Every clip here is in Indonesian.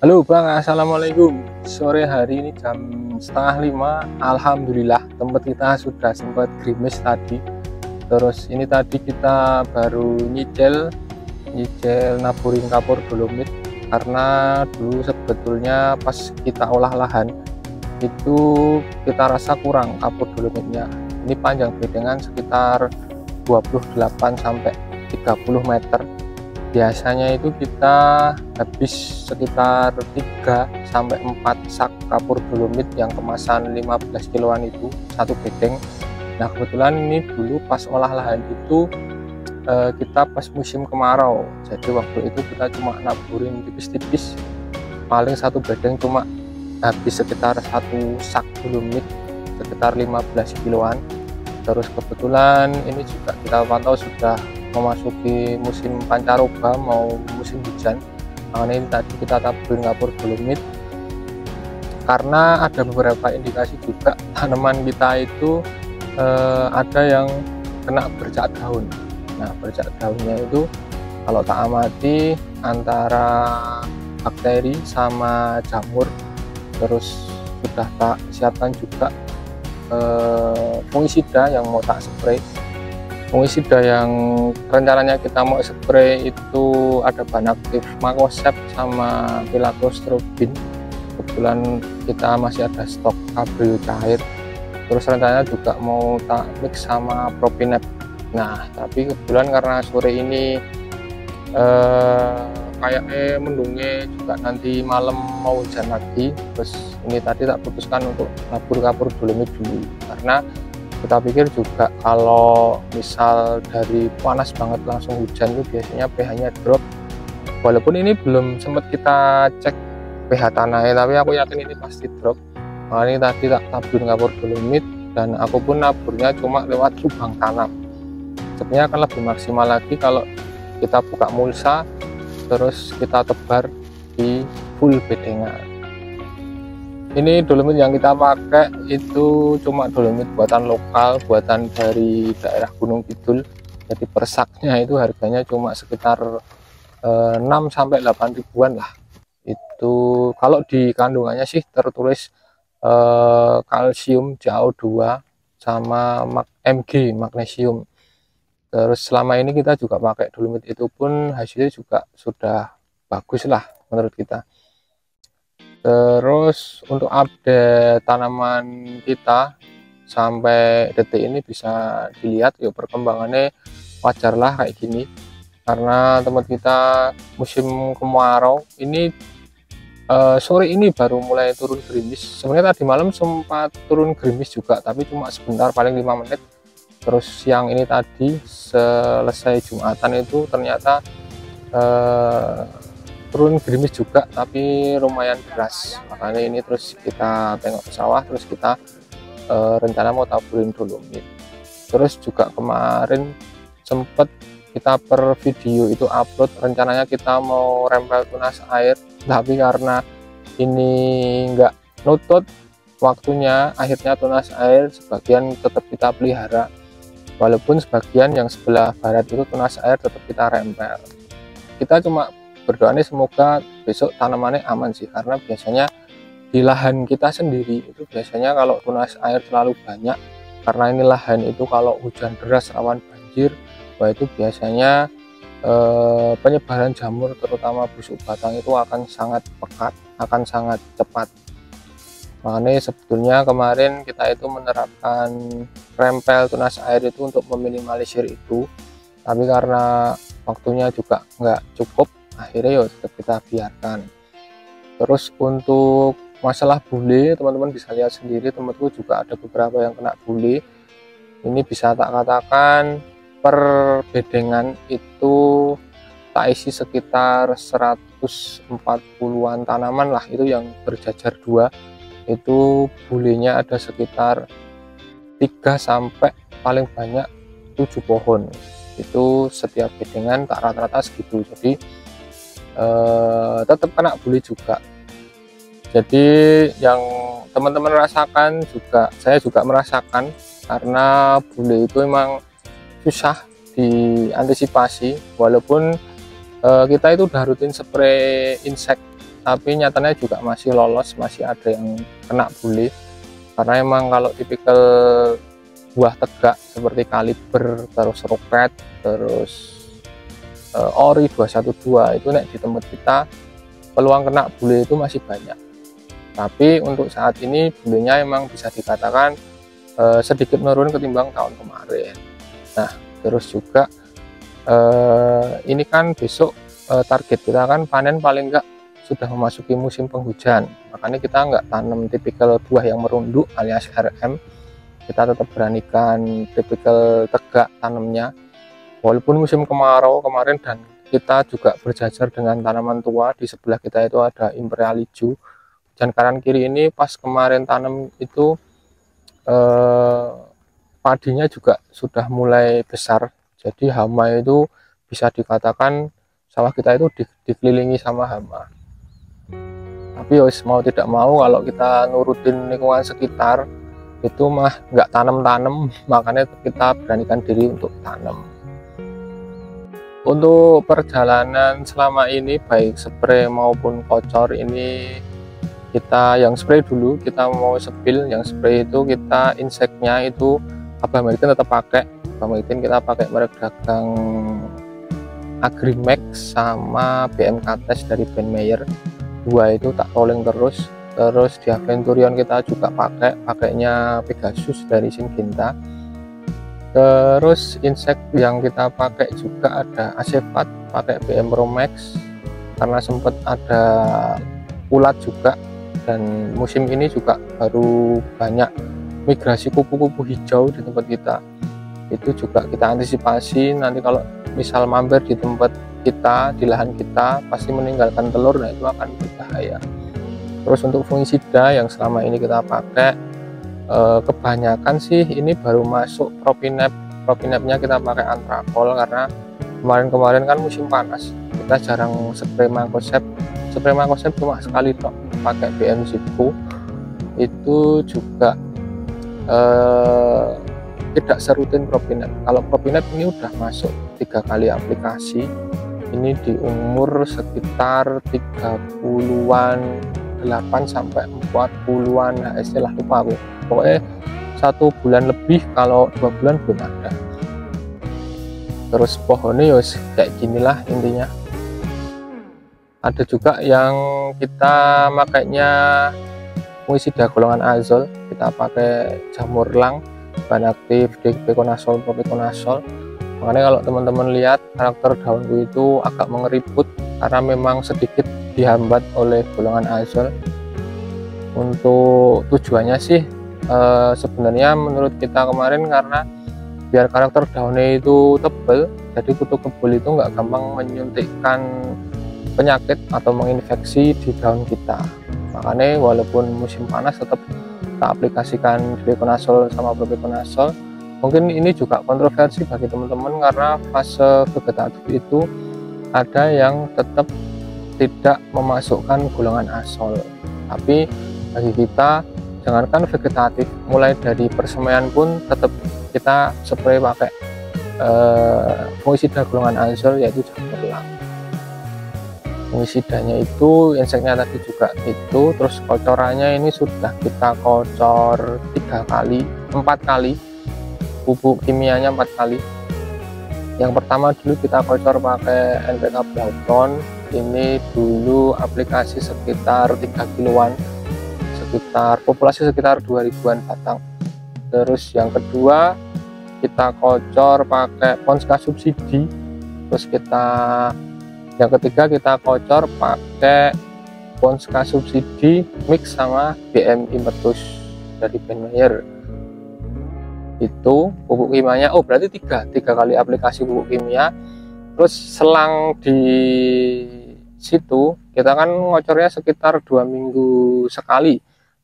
Halo Bang, Assalamualaikum. Sore hari ini jam setengah 5, Alhamdulillah tempat kita sudah sempat gerimis tadi. Terus ini tadi kita baru nyicil naburin kapur dolomit, karena dulu sebetulnya pas kita olah lahan itu kita rasa kurang kapur dolomitnya. Ini panjang bedengan sekitar 28 sampai 30 meter. Biasanya itu kita habis sekitar 3 sampai 4 sak kapur dolomit yang kemasan 15 kiloan itu satu bedeng. Nah kebetulan ini dulu pas olah lahan itu kita pas musim kemarau, jadi waktu itu kita cuma naburin tipis-tipis, paling satu bedeng cuma habis sekitar satu sak dolomit sekitar 15 kiloan. Terus kebetulan ini juga kita pantau sudah memasuki musim pancaroba, mau musim hujan. Makanya ini tadi kita taburin kapur dolomit karena ada beberapa indikasi juga tanaman kita itu ada yang kena bercak daun. Nah bercak daunnya itu kalau tak amati antara bakteri sama jamur. Terus sudah tak siapkan juga fungisida yang mau tak spray. Fungisida yang rencananya kita mau spray itu ada bahan aktif Macosept sama Pilakostrobin. Kebetulan kita masih ada stok Cabrio cair. Terus rencananya juga mau tak mix sama Propinep. Nah tapi kebetulan karena sore ini kayaknya mendungnya juga nanti malam mau hujan lagi. Terus ini tadi tak putuskan untuk nabur kapur dolomit dulu, karena kita pikir juga kalau misal dari panas banget langsung hujan itu biasanya pH-nya drop. Walaupun ini belum sempat kita cek pH tanahnya, tapi aku yakin ini pasti drop. Nah, ini tadi tak tabur kapur dolomit dan aku pun naburnya cuma lewat lubang tanam. Sebenarnya akan lebih maksimal lagi kalau kita buka mulsa terus kita tebar di full bedengan. Ini dolomit yang kita pakai itu cuma dolomit buatan lokal, buatan dari daerah Gunung Kidul. Jadi per saknya itu harganya cuma sekitar 6 sampai 8 ribuan lah. Itu kalau di kandungannya sih tertulis kalsium CaO2 sama Mg magnesium. Terus selama ini kita juga pakai dolomit itu pun hasilnya juga sudah bagus lah menurut kita. Terus untuk update tanaman kita sampai detik ini bisa dilihat yuk perkembangannya wajarlah kayak gini, karena tempat kita musim kemarau ini sore ini baru mulai turun gerimis. Sebenarnya tadi malam sempat turun gerimis juga tapi cuma sebentar, paling 5 menit. Terus siang ini tadi selesai Jumatan itu ternyata turun gerimis juga tapi lumayan deras. Makanya ini terus kita tengok ke sawah, terus kita rencana mau taburin dolomit. Terus juga kemarin sempet kita per video itu upload rencananya kita mau rempel tunas air, tapi karena ini enggak nutut waktunya, akhirnya tunas air sebagian tetap kita pelihara, walaupun sebagian yang sebelah barat itu tunas air tetap kita rempel. Kita cuma berdoanya semoga besok tanamannya aman sih, karena biasanya di lahan kita sendiri itu biasanya kalau tunas air terlalu banyak, karena ini lahan itu kalau hujan deras rawan banjir, wah itu biasanya penyebaran jamur terutama busuk batang itu akan sangat pekat, akan sangat cepat. Makanya sebetulnya kemarin kita itu menerapkan rempel tunas air itu untuk meminimalisir itu, tapi karena waktunya juga nggak cukup, akhirnya ya tetap kita biarkan. Terus untuk masalah bule, teman-teman bisa lihat sendiri, tempatku juga ada beberapa yang kena bule. Ini bisa tak katakan per bedengan itu tak isi sekitar 140-an tanaman lah, itu yang berjajar dua. Itu bulenya ada sekitar 3 sampai paling banyak 7 pohon. Itu setiap bedengan tak rata-rata segitu, jadi tetap kena bule juga. Jadi yang teman-teman rasakan juga saya juga merasakan, karena bule itu memang susah diantisipasi. Walaupun kita itu udah rutin spray insek tapi nyatanya juga masih lolos, masih ada yang kena bule. Karena emang kalau tipikal buah tegak seperti kaliber, terus roket, terus ori 212 itu nek di tempat kita peluang kena bule itu masih banyak. Tapi untuk saat ini bulenya emang bisa dikatakan sedikit menurun ketimbang tahun kemarin. Nah, terus juga ini kan besok target kita kan panen paling enggak sudah memasuki musim penghujan, makanya kita nggak tanam tipikal buah yang merunduk alias RM. Kita tetap beranikan tipikal tegak tanamnya walaupun musim kemarau kemarin, dan kita juga berjajar dengan tanaman tua. Di sebelah kita itu ada Imperial Hijau, dan kanan kiri ini pas kemarin tanam itu padinya juga sudah mulai besar, jadi hama itu bisa dikatakan sawah kita itu dikelilingi sama hama. Tapi yos mau tidak mau kalau kita nurutin lingkungan sekitar itu mah nggak tanam-tanam, makanya kita beranikan diri untuk tanam. Untuk perjalanan selama ini baik spray maupun kocor ini kita yang spray dulu, kita mau sepil. Yang spray itu kita inseknya itu Abah Meritin tetap pakai. Abah Meritin kita pakai merek dagang Agrimax sama BMK Test dari Ben Meyer. Dua itu tak rolling terus. Terus di Aventurion kita juga pakainya Pegasus dari Syngenta. Terus insek yang kita pakai juga ada Acephate, pakai BM Pro Max karena sempat ada ulat juga, dan musim ini juga baru banyak migrasi kupu-kupu hijau di tempat kita. Itu juga kita antisipasi, nanti kalau misal mampir di tempat kita, di lahan kita, pasti meninggalkan telur, nah itu akan berbahaya. Terus untuk fungisida yang selama ini kita pakai kebanyakan sih ini baru masuk Propinep. Propinepnya kita pakai Antrakol karena kemarin-kemarin kan musim panas, kita jarang spray Mancozeb. Spray Mancozeb cuma sekali tok, pakai BM Zippo. Itu juga tidak serutin Propinep. Kalau Propinep ini udah masuk 3 kali aplikasi, ini di umur sekitar 30-an 8 sampai 40-an, nah istilah lupa aku, pokoknya 1 bulan lebih, kalau 2 bulan belum ada. Terus pohonnya yos kayak ginilah intinya. Ada juga yang kita makainya fungisida golongan azol, kita pakai jamur lang, bahan aktif Deconazole, Propiconazole. Makanya kalau teman-teman lihat karakter daunku itu agak mengeriput karena memang sedikit dihambat oleh golongan azol. Untuk tujuannya sih sebenarnya menurut kita kemarin karena biar karakter daunnya itu tebal, jadi kutu kebul itu nggak gampang menyuntikkan penyakit atau menginfeksi di daun kita. Makanya walaupun musim panas tetap kita aplikasikan Deconazole sama Propiconazole. Mungkin ini juga kontroversi bagi teman-teman karena fase vegetatif itu ada yang tetap tidak memasukkan golongan azol. Tapi bagi kita, jangankan vegetatif, mulai dari persemaian pun tetap kita spray pakai fungisida golongan azol, yaitu jamur lang. Fungisidanya itu, inseknya tadi juga itu, terus kocorannya ini sudah kita kocor 4 kali, pupuk kimianya 4 kali. Yang pertama dulu kita kocor pakai NPK Blauton, ini dulu aplikasi sekitar 3 kiloan, sekitar populasi sekitar 2000-an batang. Terus yang kedua kita kocor pakai Ponska subsidi. Terus yang ketiga kita kocor pakai Ponska subsidi mix sama BM Impetus dari Ben Meyer. Itu pupuk kimianya, oh berarti 3 kali aplikasi pupuk kimia. Terus selang di situ kita kan ngocornya sekitar 2 minggu sekali.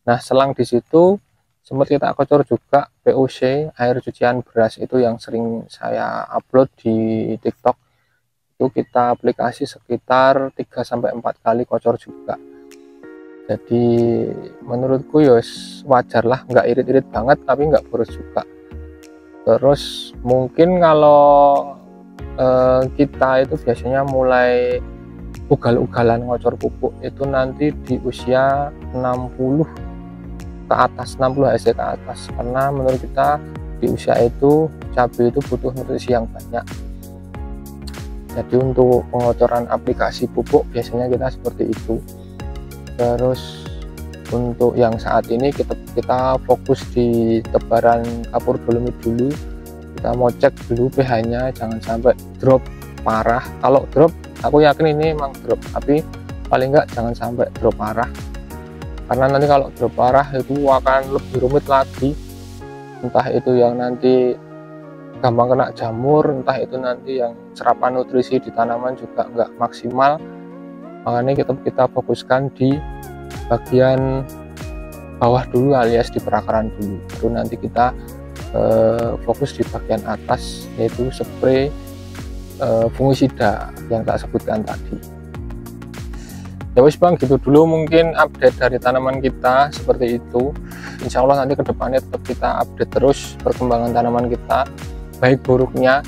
Nah selang di situ sempat kita kocor juga POC, air cucian beras, itu yang sering saya upload di TikTok. Itu kita aplikasi sekitar 3-4 kali kocor juga. Jadi menurutku yos wajar lah, nggak irit-irit banget tapi nggak boros juga. Terus mungkin kalau kita itu biasanya mulai ugal-ugalan ngocor pupuk itu nanti di usia 60 ke atas, 60 HC ke atas, karena menurut kita di usia itu cabai itu butuh nutrisi yang banyak. Jadi untuk pengocoran aplikasi pupuk biasanya kita seperti itu. Terus untuk yang saat ini kita fokus di tebaran kapur dolomit dulu. Kita mau cek dulu pH-nya, jangan sampai drop parah. Kalau drop, aku yakin ini emang drop, tapi paling enggak jangan sampai drop parah, karena nanti kalau drop parah itu akan lebih rumit lagi. Entah itu yang nanti gampang kena jamur, entah itu nanti yang serapan nutrisi di tanaman juga nggak maksimal. Makanya kita fokuskan di bagian bawah dulu, alias di perakaran dulu, baru nanti kita fokus di bagian atas, yaitu spray fungisida yang tak sebutkan tadi. Ya wis bang, gitu dulu mungkin update dari tanaman kita seperti itu. Insya Allah nanti kedepannya tetap kita update terus perkembangan tanaman kita, baik buruknya.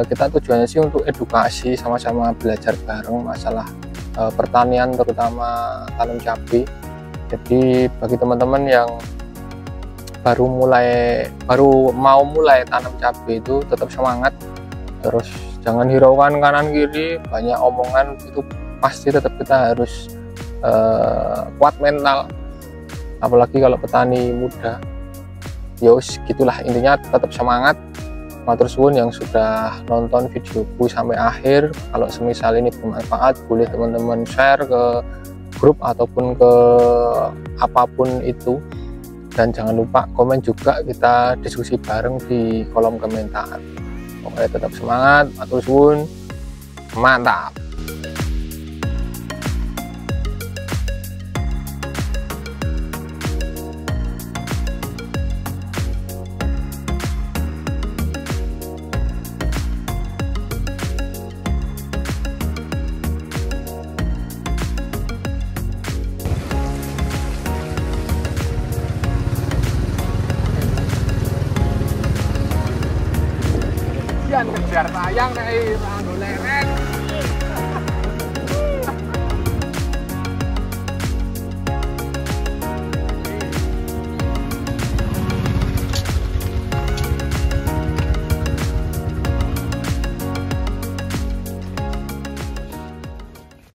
Kita tujuannya sih untuk edukasi, sama-sama belajar bareng masalah pertanian, terutama tanam cabai. Jadi bagi teman-teman yang baru mau mulai tanam cabai itu tetap semangat, terus jangan hiraukan kanan kiri, banyak omongan itu pasti tetap kita harus kuat mental, apalagi kalau petani muda. Yos gitulah intinya, tetap semangat. Matur suwun yang sudah nonton videoku sampai akhir. Kalau semisal ini bermanfaat, boleh teman-teman share ke grup ataupun ke apapun itu, dan jangan lupa komen juga, kita diskusi bareng di kolom komentar. Pokoknya tetap semangat, matur suwun, mantap. Kejar tayang nek